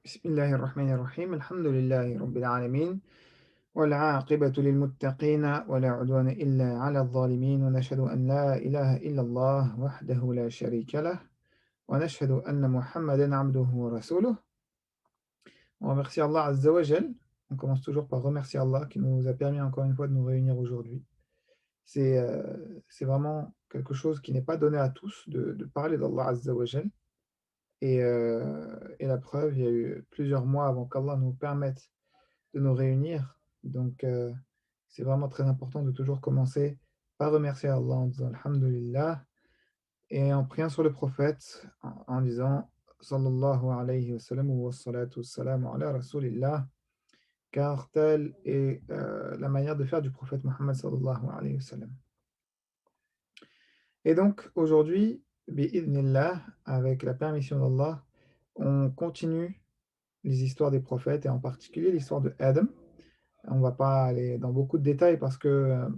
بسم الله الرحمن الرحيم الحمد لله رب العالمين والعاقبة للمتقين ولا عدوان إلا على الظالمين ونشهد أن لا إله إلا الله وحده لا شريك له ونشهد أن محمدا عبده ورسوله. On remercie Allah Azza wa Jal. On commence toujours par remercier Allah qui nous a permis encore une fois de nous réunir aujourd'hui. C'est vraiment quelque chose qui n'est pas donné à tous de parler d'Allah Azza wa Jal. Et la preuve, il y a eu plusieurs mois avant qu'Allah nous permette de nous réunir. Donc, c'est vraiment très important de toujours commencer par remercier Allah en disant Alhamdulillah et en priant sur le prophète en disant Sallallahu alayhi wa sallam wa salatu salam ala rasulillah, car telle est la manière de faire du prophète Muhammad sallallahu alayhi wa sallam. Et donc, aujourd'hui, bi'idhnillah, avec la permission d'Allah, on continue les histoires des prophètes et en particulier l'histoire de Adam. On ne va pas aller dans beaucoup de détails parce que,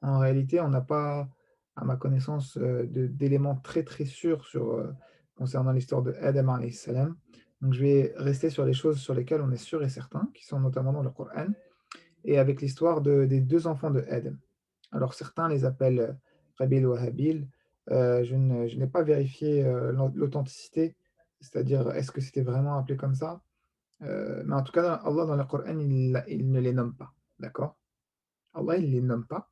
en réalité, on n'a pas, à ma connaissance, d'éléments très, très sûrs concernant l'histoire de Adam alayhi salam. Donc je vais rester sur les choses sur lesquelles on est sûr et certain, qui sont notamment dans le Coran et avec l'histoire des 2 enfants de Adam. Alors certains les appellent, Qabil ou Habil, je n'ai pas vérifié, l'authenticité, c'est-à-dire est-ce que c'était vraiment appelé comme ça? Mais en tout cas, Allah dans le Coran, il ne les nomme pas, d'accord? Allah, il ne les nomme pas.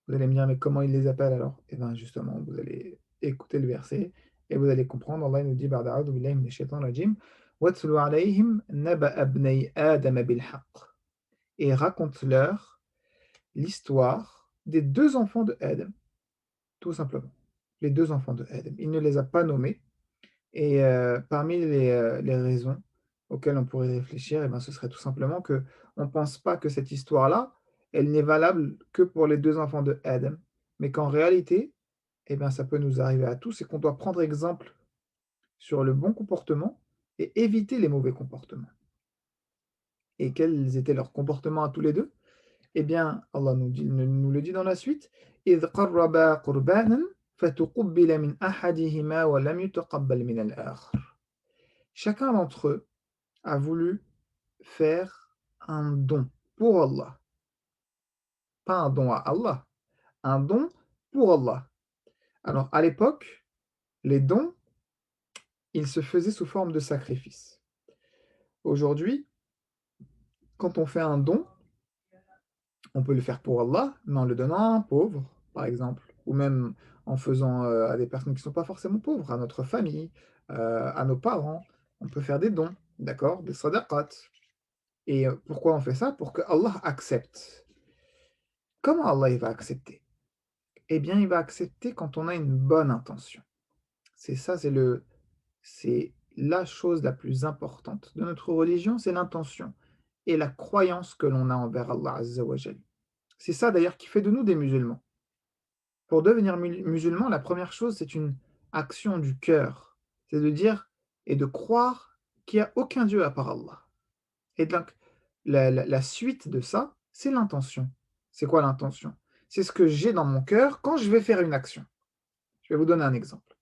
Vous allez me dire: «Mais comment il les appelle alors?» Eh bien justement, vous allez écouter le verset et vous allez comprendre. Allah il nous dit: «Ba'da a'oudhu billahi minash shaitanir rajim, watlu alayhim naba'a ibnay Adama bil haqq» et raconte-leur l'histoire des 2 enfants de Adam, tout simplement. Les 2 enfants de Adam. Il ne les a pas nommés et parmi les raisons auxquelles on pourrait réfléchir, eh ben, ce serait tout simplement qu'on ne pense pas que cette histoire-là, elle n'est valable que pour les 2 enfants de Adam, mais qu'en réalité, eh bien, ça peut nous arriver à tous et qu'on doit prendre exemple sur le bon comportement et éviter les mauvais comportements. Et quels étaient leurs comportements à tous les 2? Eh bien, Allah nous le dit dans la suite: «إِذْ قَرَّبَا قُرْبَانًا فَتُقُبِّلَ مِنْ أَحَدِهِمَا وَلَمْ يُتَقَبَّلْ مِنَ الْآخَرِ». Chacun d'entre eux a voulu faire un don pour Allah, pas un don à Allah, un don pour Allah. Alors à l'époque, les dons, ils se faisaient sous forme de sacrifice. Aujourd'hui, quand on fait un don, on peut le faire pour Allah, mais en le donnant à un pauvre, par exemple, ou même en faisant, à des personnes qui ne sont pas forcément pauvres, à notre famille, à nos parents. On peut faire des dons, d'accord? Des sadaqat et pourquoi on fait ça? Pour que Allah accepte. Comment Allah il va accepter? Eh bien, il va accepter quand on a une bonne intention. C'est ça, c'est la chose la plus importante de notre religion, c'est l'intention et la croyance que l'on a envers Allah Azza wa Jal. C'est ça d'ailleurs qui fait de nous des musulmans. Pour devenir musulman, la première chose, c'est une action du cœur. C'est de dire et de croire qu'il n'y a aucun Dieu à part Allah. Et donc, la suite de ça, c'est l'intention. C'est quoi l'intention? C'est ce que j'ai dans mon cœur quand je vais faire une action. Je vais vous donner un exemple.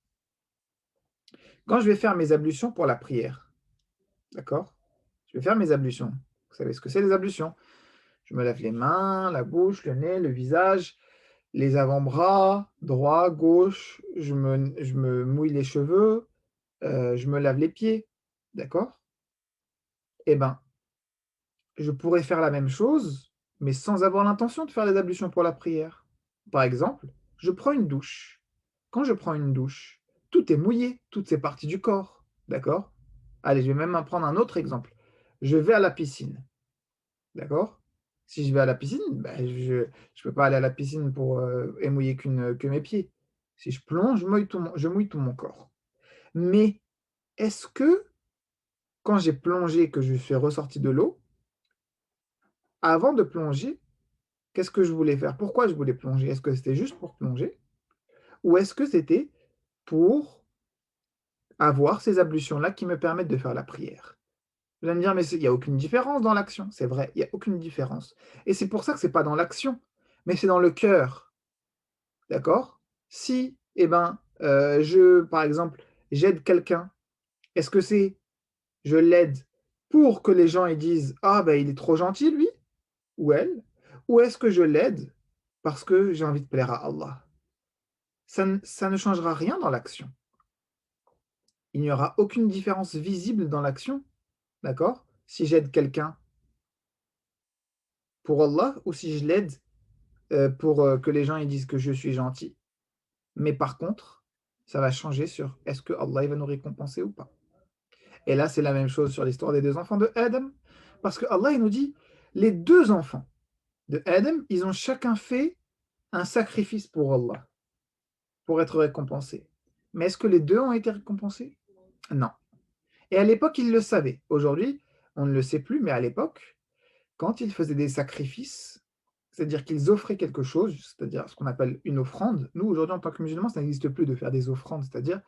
Quand je vais faire mes ablutions pour la prière, d'accord? Je vais faire mes ablutions. Vous savez ce que c'est les ablutions? Je me lave les mains, la bouche, le nez, le visage, les avant-bras, droit, gauche, je me mouille les cheveux, je me lave les pieds, d'accord? Eh ben, je pourrais faire la même chose, mais sans avoir l'intention de faire les ablutions pour la prière. Par exemple, je prends une douche. Quand je prends une douche, tout est mouillé, toutes ces parties du corps, d'accord? Allez, je vais même en prendre un autre exemple. Je vais à la piscine, d'accord? Si je vais à la piscine, bah, je peux pas aller à la piscine pour, et mouiller que mes pieds. Si je plonge, je mouille tout mon corps. Mais est-ce que quand j'ai plongé, que je suis ressorti de l'eau, avant de plonger, qu'est-ce que je voulais faire? Pourquoi je voulais plonger? Est-ce que c'était juste pour plonger? Ou est-ce que c'était pour avoir ces ablutions-là qui me permettent de faire la prière? Vous allez me dire: «Mais il y a aucune différence dans l'action». C'est vrai, il y a aucune différence et c'est pour ça que c'est pas dans l'action, mais c'est dans le cœur, d'accord? Si, eh ben, par exemple, j'aide quelqu'un, est-ce que c'est Je l'aide pour que les gens ils disent: «Ah ben il est trop gentil lui ou elle», ou est-ce que je l'aide parce que j'ai envie de plaire à Allah? Ça ne changera rien dans l'action. Il n'y aura aucune différence visible dans l'action, d'accord? Si j'aide quelqu'un pour Allah ou si je l'aide, pour, que les gens ils disent que je suis gentil. Mais par contre, ça va changer sur est-ce que Allah il va nous récompenser ou pas? Et là, c'est la même chose sur l'histoire des 2 enfants de Adam, parce que Allah il nous dit: «Les 2 enfants de Adam, ils ont chacun fait un sacrifice pour Allah, pour être récompensés». Mais est-ce que les 2 ont été récompensés? Non. Et à l'époque, ils le savaient. Aujourd'hui, on ne le sait plus, mais à l'époque, quand ils faisaient des sacrifices, c'est-à-dire qu'ils offraient quelque chose, c'est-à-dire ce qu'on appelle une offrande. Nous, aujourd'hui, en tant que musulmans, ça n'existe plus de faire des offrandes, c'est-à-dire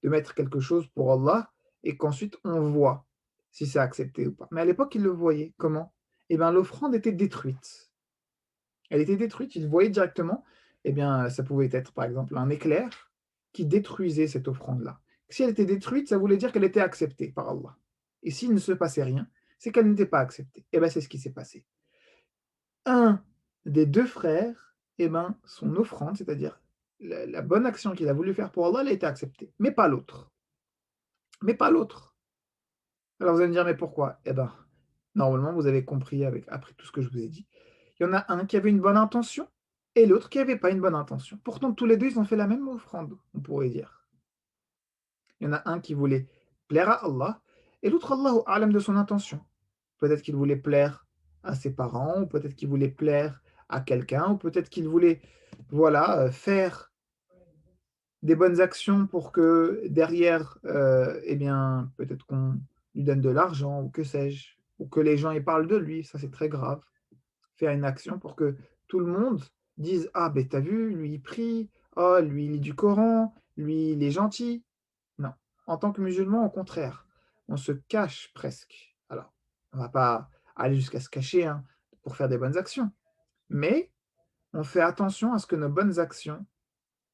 de mettre quelque chose pour Allah et qu'ensuite on voit si c'est accepté ou pas. Mais à l'époque, ils le voyaient. Comment? Eh bien, l'offrande était détruite. Elle était détruite, ils voyaient directement. Eh bien, ça pouvait être, par exemple, un éclair qui détruisait cette offrande-là. Si elle était détruite, ça voulait dire qu'elle était acceptée par Allah. Et s'il ne se passait rien, c'est qu'elle n'était pas acceptée. Eh bien, c'est ce qui s'est passé. Un des 2 frères, eh ben, son offrande, c'est-à-dire la bonne action qu'il a voulu faire pour Allah, elle a été acceptée, mais pas l'autre. Mais pas l'autre. Alors vous allez me dire: «Mais pourquoi?» Eh ben, normalement, vous avez compris avec après tout ce que je vous ai dit. Il y en a un qui avait une bonne intention et l'autre qui avait pas une bonne intention. Pourtant, tous les 2, ils ont fait la même offrande, on pourrait dire. Il y en a un qui voulait plaire à Allah et l'autre, Allahu a'lam de son intention. Peut-être qu'il voulait plaire à ses parents ou peut-être qu'il voulait plaire à quelqu'un ou peut-être qu'il voulait, voilà, faire des bonnes actions pour que derrière, eh bien, peut-être qu'on lui donne de l'argent ou que sais-je, ou que les gens y parlent de lui, ça c'est très grave. Faire une action pour que tout le monde dise: «Ah ben tu vu, lui il prie, oh lui il lit du Coran, lui il est gentil». Non. En tant que musulman, au contraire, on se cache presque. Alors, on va pas aller jusqu'à se cacher, hein, pour faire des bonnes actions, mais on fait attention à ce que nos bonnes actions,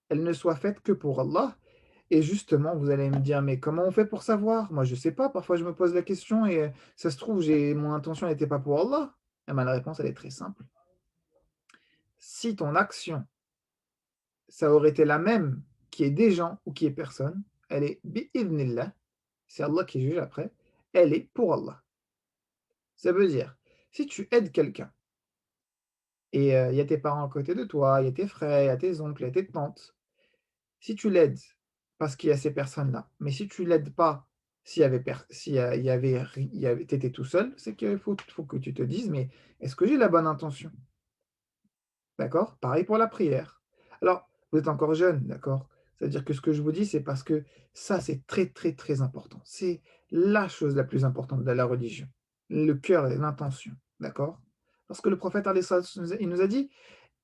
elles ne soient faites que pour Allah et justement, vous allez me dire: «Mais comment on fait pour savoir? Moi, je sais pas, parfois je me pose la question et ça se trouve, j'ai mon intention n'était pas pour Allah». Eh ben, la réponse, elle est très simple. Si ton action, ça aurait été la même qu'il y ait des gens ou qu'il y ait personne, elle est bi-idhnillah, c'est Allah qui juge après, elle est pour Allah. Ça veut dire, si tu aides quelqu'un et il y a tes parents à côté de toi, il y a tes frères, il y a tes oncles, il y a tes tantes. Si tu l'aides parce qu'il y a ces personnes-là, mais si tu l'aides pas, s'il y avait ri il y avait tu étais tout seul, c'est qu'il faut que tu te dises: «Mais est-ce que j'ai la bonne intention?» D'accord? Pareil pour la prière. Alors, vous êtes encore jeune, d'accord? C'est-à-dire que ce que je vous dis, c'est parce que ça, c'est très, très, très important. C'est la chose la plus importante de la religion. Le cœur et l'intention, d'accord? Parce que le prophète alayhi salatu il nous a dit: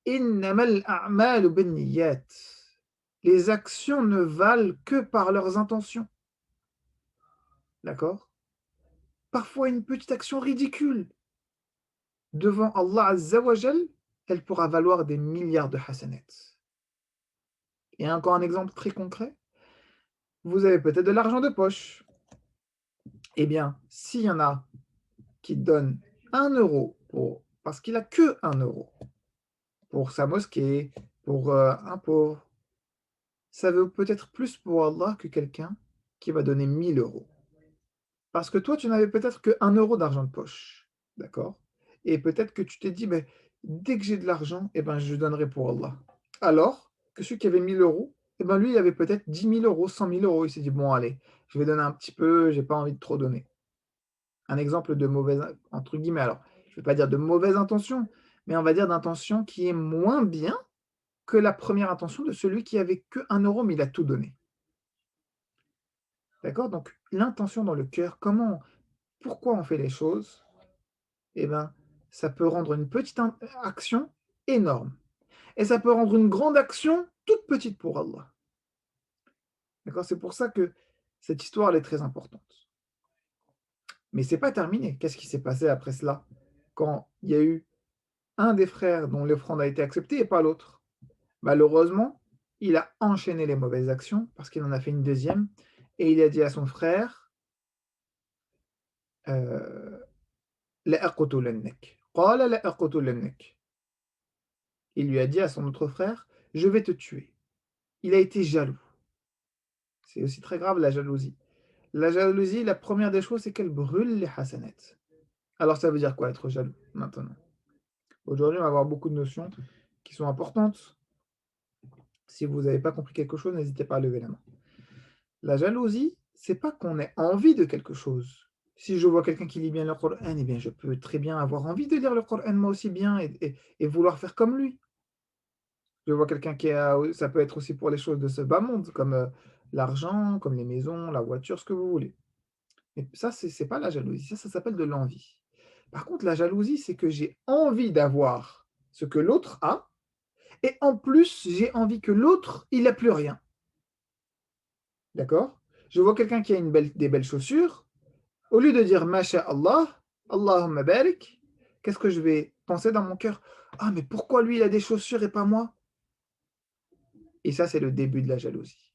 «Innamal a'malu binniyat». Les actions ne valent que par leurs intentions, d'accord? Parfois une petite action ridicule, devant Allah azza wa jal, elle pourra valoir des milliards de hasanats. Et encore un exemple très concret, vous avez peut-être de l'argent de poche. Eh bien, s'il y en a qui donnent 1 € pour parce qu'il a que 1 € pour sa mosquée, pour, un pauvre, ça vaut peut-être plus pour Allah que quelqu'un qui va donner 1 000 €. Parce que toi, tu n'avais peut-être que 1 € d'argent de poche, d'accord? Et peut-être que tu t'es dit: «Beh, dès que j'ai de l'argent, eh ben, je donnerai pour Allah». Alors que celui qui avait 1 000 €, eh ben, lui, il avait peut-être 10 000 €, 100 000 €. Il s'est dit: «Bon allez, je vais donner un petit peu, j'ai pas envie de trop donner». Un exemple de mauvaise in entre guillemets, alors, je ne vais pas dire de mauvaise intention, mais on va dire d'intention qui est moins bien que la première intention de celui qui avait que 1 € mais il a tout donné. D'accord? Donc l'intention dans le cœur, pourquoi on fait les choses? Eh ben, ça peut rendre une petite action énorme et ça peut rendre une grande action toute petite pour Allah. D'accord? C'est pour ça que cette histoire, elle est très importante. Mais c'est pas terminé. Qu'est-ce qui s'est passé après cela? Quand il y a eu un des frères dont l'offrande a été acceptée et pas l'autre. Malheureusement, il a enchaîné les mauvaises actions parce qu'il en a fait une deuxième et il a dit à son frère: لأقتلنك قال لأقتلنك. Il lui a dit à son autre frère: «Je vais te tuer». Il a été jaloux. C'est aussi très grave la jalousie. La jalousie, la première des choses, c'est qu'elle brûle les hasanats. Alors ça veut dire quoi être jaloux maintenant? Aujourd'hui, on va avoir beaucoup de notions qui sont importantes. Si vous n'avez pas compris quelque chose, n'hésitez pas à lever la main. La jalousie, c'est pas qu'on ait envie de quelque chose. Si je vois quelqu'un qui lit bien le Coran, eh bien, je peux très bien avoir envie de lire le Coran moi aussi bien et vouloir faire comme lui. Je vois quelqu'un qui a ça peut être aussi pour les choses de ce bas monde, comme, l'argent, comme les maisons, la voiture, ce que vous voulez. Mais ça, c'est pas la jalousie, ça s'appelle de l'envie. Par contre, la jalousie, c'est que j'ai envie d'avoir ce que l'autre a et en plus, j'ai envie que l'autre, il a plus rien. D'accord? Je vois quelqu'un qui a des belles chaussures, au lieu de dire masha'Allah, Allahumma barik, qu'est-ce que je vais penser dans mon cœur? Ah, mais pourquoi lui, il a des chaussures et pas moi? Et ça, c'est le début de la jalousie.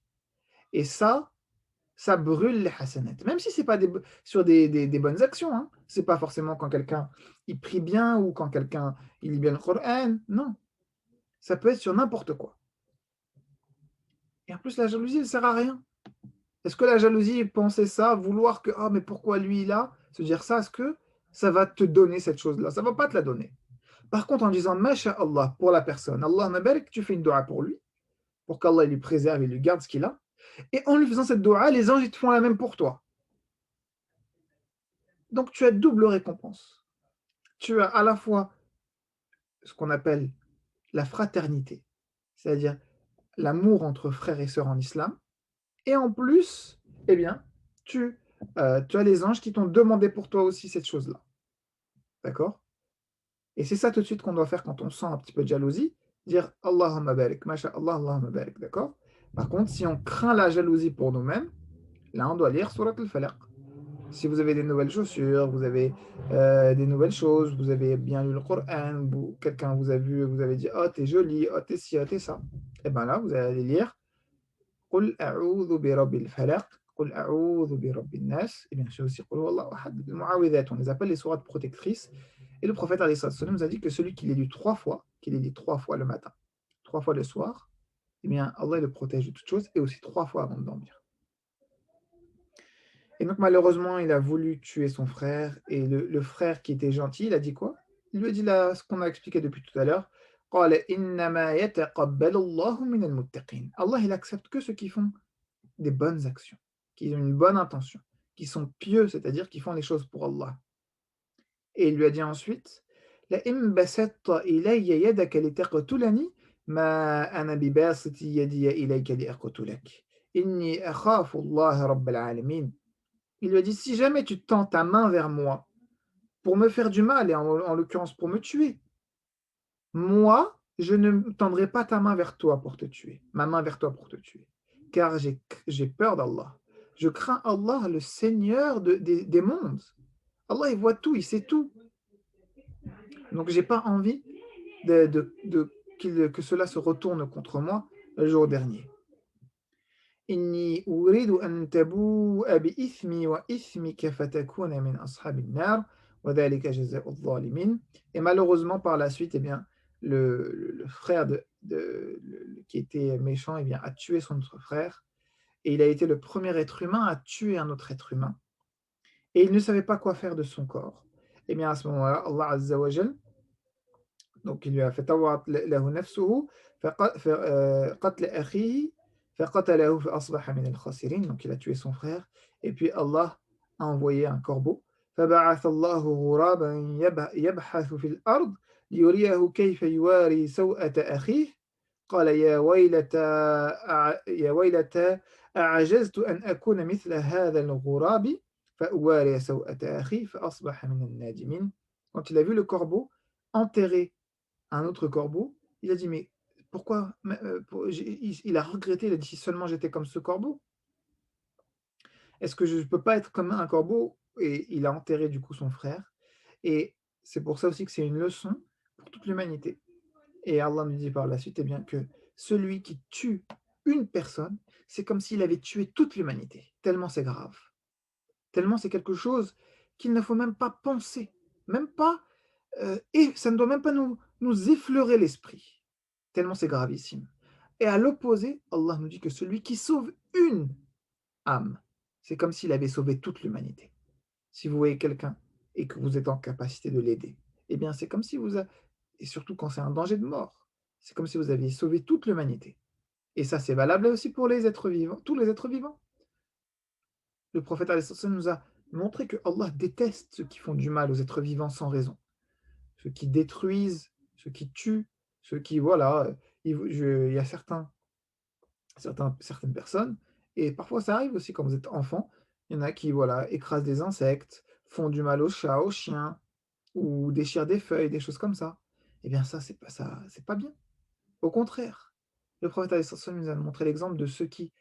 Et ça brûle les hasanat. Même si c'est pas sur des bonnes actions, hein. C'est pas forcément quand quelqu'un, il prie bien ou quand quelqu'un, il lit bien le Coran, non. Ça peut être sur n'importe quoi. Et en plus, la jalousie, elle sert à rien. Est-ce que la jalousie, penser ça, vouloir que: «Ah mais pourquoi lui il a?» se dire ça, est-ce que ça va te donner cette chose-là? Ça va pas te la donner. Par contre, en disant masha'Allah pour la personne, Allahumma barik, tu fais une doua pour lui, pour qu'Allah lui préserve et lui garde ce qu'il a. Et en lui faisant cette doua, les anges ils te font la même pour toi. Donc tu as double récompense. Tu as à la fois ce qu'on appelle la fraternité, c'est-à-dire l'amour entre frères et sœurs en islam, et en plus, eh bien, tu as les anges qui t'ont demandé pour toi aussi cette chose-là. D'accord? Et c'est ça tout de suite qu'on doit faire quand on sent un petit peu de jalousie, dire Allahumma barik, masha'Allah, Allahumma barik, d'accord? Par contre, si on craint la jalousie pour nous-mêmes, là on doit lire Surat al-Falaq. Si vous avez des nouvelles chaussures, vous avez des nouvelles choses, vous avez bien lu le Coran, quelqu'un vous a vu, vous avez dit oh t'es jolie, oh t'es ci, oh t'es ça, et bien là vous allez lire قل أعوذ برب الفلق قل أعوذ برب الناس et bien sûr aussi قل هو الله أحد. Les muawwidhat, on les appelle les sourates protectrices. Et le prophète alayhi salatu wassalam nous a dit que celui qui les lit 3 fois, qui les lit 3 fois le matin, 3 fois le soir, eh bien Allah le protège de toutes choses et aussi 3 fois avant de dormir. Et donc malheureusement, il a voulu tuer son frère et le frère qui était gentil, il a dit quoi? Il lui a dit là, ce qu'on a expliqué depuis tout à l'heure. قال إنما يتقبل الله من المتقين. Allah, il accepte que ceux qui font des bonnes actions, qui ont une bonne intention, qui sont pieux, c'est-à-dire qui font les choses pour Allah. Et il lui a dit ensuite: لئن بسطت إلي يدك لتقتلني ما أنا بباسط يدي إليك لأقتلك إني أخاف الله رب العالمين. Il lui a dit: «Si jamais tu tends ta main vers moi pour me faire du mal et en l'occurrence pour me tuer, moi, je ne tendrai pas ta main vers toi pour te tuer, ma main vers toi pour te tuer, car j'ai peur d'Allah. Je crains Allah, le Seigneur des mondes. Allah, il voit tout, il sait tout. Donc j'ai pas envie que cela se retourne contre moi le jour dernier. إني أريد أن تبوء بإثمي وإثمك فتكون من أصحاب النار وذلك جزاء الظالمين». Et malheureusement par la suite, eh bien, le frère qui était méchant, eh bien, a tué son autre frère et il a été le premier être humain à tuer un autre être humain et il ne savait pas quoi faire de son corps. Et bien à ce moment-là, Allah Azza wa Jal, donc il lui a fait tawat lahu nafsuhu qatl akhihi faqatalahu fa min al-khasirin. Donc il a tué son frère et puis Allah a envoyé un corbeau. فبعث الله غرابا يبحث في الأرض ليريه كيف يواري سوءة أخيه قال يا ويلتى أعجزت أن أكون مثل هذا الغراب فأواري سوءة أخي فأصبح من النادمين. Quand il a vu le corbeau enterrer un autre corbeau, il a dit: «Mais pourquoi?» Il a regretté, il a dit: «Si seulement j'étais comme ce corbeau, est-ce que je ne peux pas être comme un corbeau?» Et il a enterré du coup son frère et c'est pour ça aussi que c'est une leçon pour toute l'humanité. Et Allah nous dit par la suite, eh bien, que celui qui tue une personne, c'est comme s'il avait tué toute l'humanité, tellement c'est grave, tellement c'est quelque chose qu'il ne faut même pas penser, même pas, et ça ne doit même pas nous effleurer l'esprit, tellement c'est gravissime. Et à l'opposé, Allah nous dit que celui qui sauve une âme, c'est comme s'il avait sauvé toute l'humanité. Si vous voyez quelqu'un et que vous êtes en capacité de l'aider, eh bien, c'est comme si vous a et surtout quand c'est un danger de mort, c'est comme si vous aviez sauvé toute l'humanité. Et ça, c'est valable aussi pour les êtres vivants, tous les êtres vivants. Le prophète alayhi salam nous a montré que Allah déteste ceux qui font du mal aux êtres vivants sans raison, ceux qui détruisent, ceux qui tuent, ceux qui voilà, il y a certaines personnes et parfois ça arrive aussi quand vous êtes enfant, il y en a qui voilà, écrasent des insectes, font du mal aux chats, aux chiens ou déchirent des feuilles, des choses comme ça. Eh bien ça, c'est pas bien. Au contraire, le prophète alayhi salam nous a montré l'exemple de ceux qui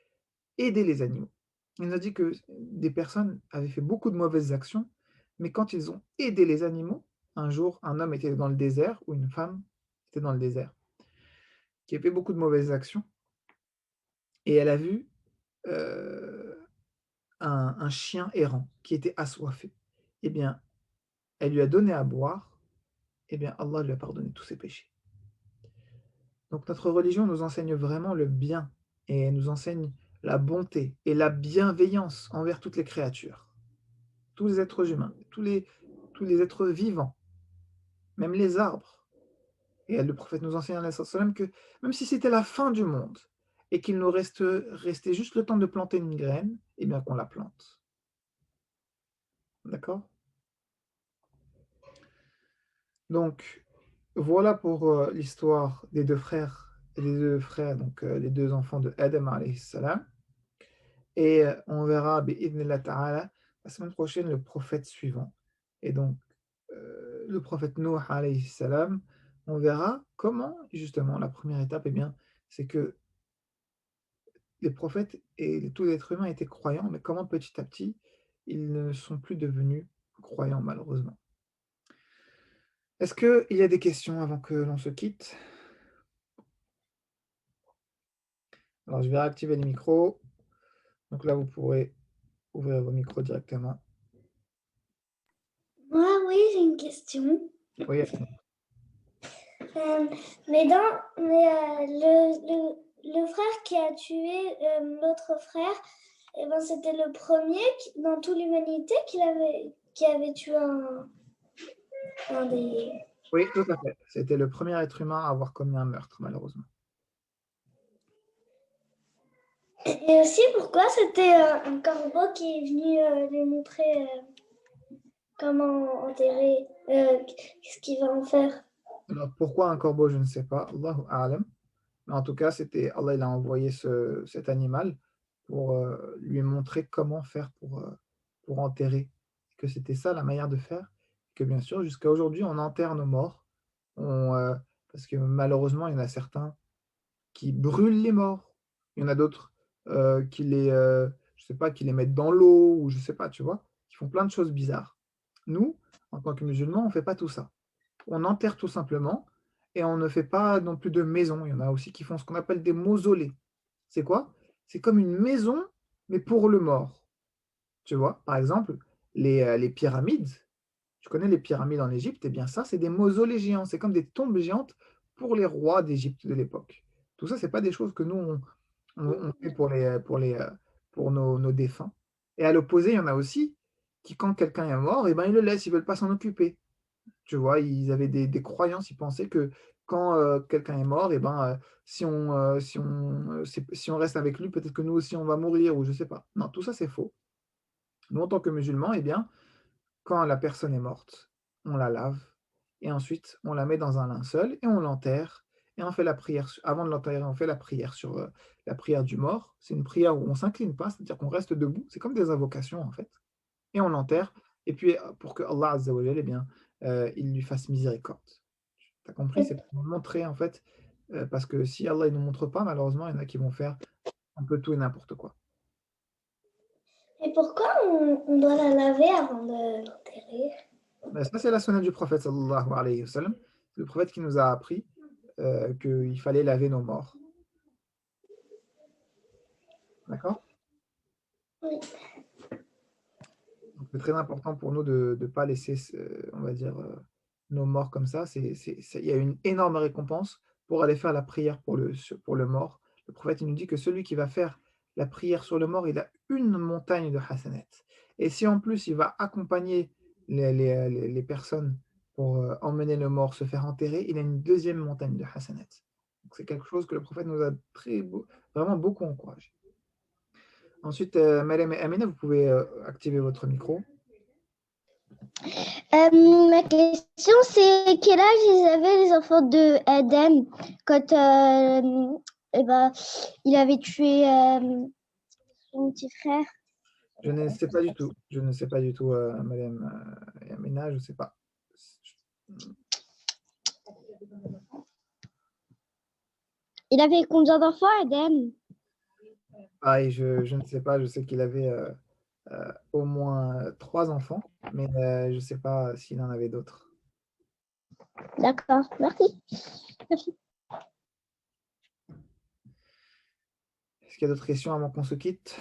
aider les animaux. Il nous a dit que des personnes avaient fait beaucoup de mauvaises actions, mais quand ils ont aidé les animaux, un jour, un homme était dans le désert ou une femme était dans le désert, qui a fait beaucoup de mauvaises actions et elle a vu, heu, un chien errant qui était assoiffé. Eh bien, elle lui a donné à boire, eh bien, Allah lui a pardonné tous ses péchés. Donc notre religion nous enseigne vraiment le bien et nous enseigne la bonté et la bienveillance envers toutes les créatures. Tous les êtres humains, tous les êtres vivants, même les arbres. Et le prophète nous enseigne alayhi salam que même si c'était la fin du monde et qu'il nous restait juste le temps de planter une graine, eh bien qu'on la plante. D'accord? Donc voilà pour, l'histoire des deux frères, donc les 2 enfants de Adam alayhi salam et on verra bi-idhnillah ta'ala la semaine prochaine le prophète suivant et donc le prophète Nuh alayhi salam, on verra comment justement la première étape, eh bien, c'est que les prophètes et tout l'être humain étaient croyants, mais comment petit à petit, ils ne sont plus devenus croyants malheureusement. Est-ce qu'il y a des questions avant que l'on se quitte? Alors je vais réactiver les micros, donc là vous pourrez ouvrir vos micros directement. Moi, oui, j'ai une question. Oui, Le frère qui a tué l'autre frère, c'était le premier dans toute l'humanité qui avait tué un des... oui, tout à fait. C'était le premier être humain à avoir commis un meurtre malheureusement. Et aussi, pourquoi c'était un corbeau qui est venu lui montrer comment enterrer, qu'est-ce qu'il va en faire? Alors pourquoi un corbeau? Je ne sais pas, Allahu a'lam. Mais en tout cas, c'était Allah, il a envoyé cet animal pour, lui montrer comment faire pour enterrer. Que c'était ça la manière de faire. Que bien sûr, jusqu'à aujourd'hui, on enterre nos morts. Parce que malheureusement, il y en a certains qui brûlent les morts. Il y en a d'autres, je sais pas, qui les mettent dans l'eau ou je sais pas, tu vois? Qui font plein de choses bizarres. Nous, en tant que musulmans, on fait pas tout ça. On enterre tout simplement et on ne fait pas non plus de maison. Il y en a aussi qui font ce qu'on appelle des mausolées. C'est quoi? C'est comme une maison, mais pour le mort. Tu vois? Par exemple, les pyramides, tu connais les pyramides en Égypte? Eh bien ça, c'est des mausolées géants. C'est comme des tombes géantes pour les rois d'Égypte de l'époque. Tout ça, c'est pas des choses que nous on fait pour nos défunts. Et à l'opposé, il y en a aussi qui, quand quelqu'un est mort, eh ben, ils le laissent, ils veulent pas s'en occuper. Tu vois? Ils avaient des croyances, ils pensaient que quand, quelqu'un est mort et ben, si on reste avec lui, peut-être que nous aussi on va mourir ou je sais pas. Non, tout ça c'est faux. Nous, en tant que musulmans, eh bien, quand la personne est morte, on la lave et ensuite on la met dans un linceul et on l'enterre et on fait la prière avant de l'enterrer, on fait la prière sur, la prière du mort. C'est une prière où on s'incline pas, c'est-à-dire qu'on reste debout. C'est comme des invocations, en fait et on l'enterre et puis, pour que Allah Azza wa Jalla, eh bien, il lui fasse miséricorde. Tu as compris? C'est pour nous montrer en fait, parce que si Allah il nous montre pas, malheureusement, il y en a qui vont faire un peu tout et n'importe quoi. Et pourquoi on doit la laver avant de l'enterrer? Bah, ça, c'est la sunna du prophète sallallahu alayhi wa sallam. C'est le prophète qui nous a appris, qu'il fallait laver nos morts. D'accord? Oui. C'est très important pour nous de ne pas laisser, on va dire, nos morts comme ça. Il y a une énorme récompense pour aller faire la prière pour le mort. Le prophète, il nous dit que celui qui va faire la prière sur le mort, il a une montagne de hasanat. Et si en plus il va accompagner les personnes pour emmener le mort se faire enterrer, il a une deuxième montagne de hasanat. Donc c'est quelque chose que le prophète nous a vraiment beaucoup encouragé. Ensuite, Malem et Amina, vous pouvez activer votre micro. Ma question, c'est quel âge ils avaient les enfants de Adam quand il avait tué son petit frère? Je ne sais pas du tout. Je ne sais pas du tout, Malem et Amina, je ne sais pas. Il avait combien d'enfants, Adam? Pareil, je ne sais pas. Je sais qu'il avait au moins 3 enfants, mais je ne sais pas s'il en avait d'autres. D'accord, merci. Est-ce qu'il y a d'autres questions avant qu'on se quitte?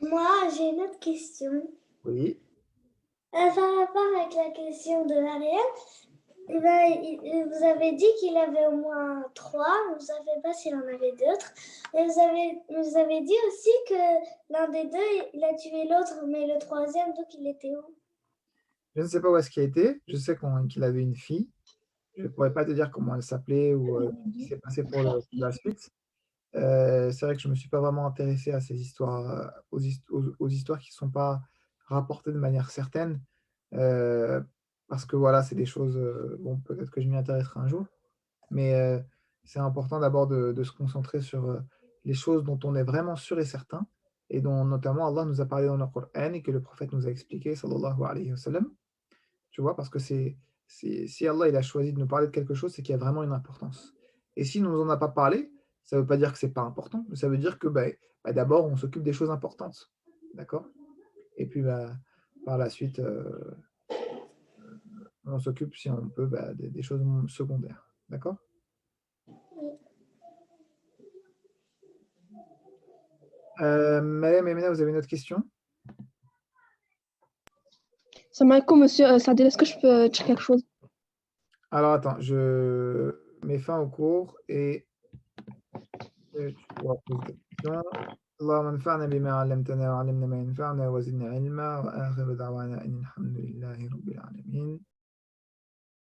Moi, j'ai une autre question. Oui. Par rapport avec la question de Marianne, vous avez dit qu'il avait au moins 3, vous ne savez pas s'il en avait d'autres. Mais vous avez dit aussi que l'un des deux, il a tué l'autre, mais le troisième, donc il était où? Je ne sais pas où est-ce qu'il a été. Je sais qu'il avait une fille. Je ne pourrais pas te dire comment elle s'appelait ou ce qui s'est passé pour la suite. C'est vrai que je me suis pas vraiment intéressé à ces histoires, aux histoires qui ne sont pas rapportées de manière certaine, heu, parce que voilà, c'est des choses, bon, peut-être que je m'y intéresserai un jour, mais c'est important d'abord de se concentrer sur, les choses dont on est vraiment sûr et certain et dont notamment Allah nous a parlé dans le Coran et que le prophète nous a expliqué sallallahu alayhi wa sallam. Tu vois? Parce que si Allah, il a choisi de nous parler de quelque chose, c'est qu'il y a vraiment une importance. Et s'il ne nous en a pas parlé, ça ne veut pas dire que c'est pas important, mais ça veut dire que, d'abord, on s'occupe des choses importantes. D'accord? Et puis, par la suite, on s'occupe, si on peut, des choses secondaires. D'accord? Madame Emena, vous avez une autre question? Salam alaikum, monsieur Sadel, est-ce que je peux dire quelque chose? Alors attends, je mets fin au cours et tu pourras poser ta question. اللهم انفعنا بما علمتنا وعلمنا ما ينفعنا وزدنا علما وآخر دعوانا أن الحمد لله رب العالمين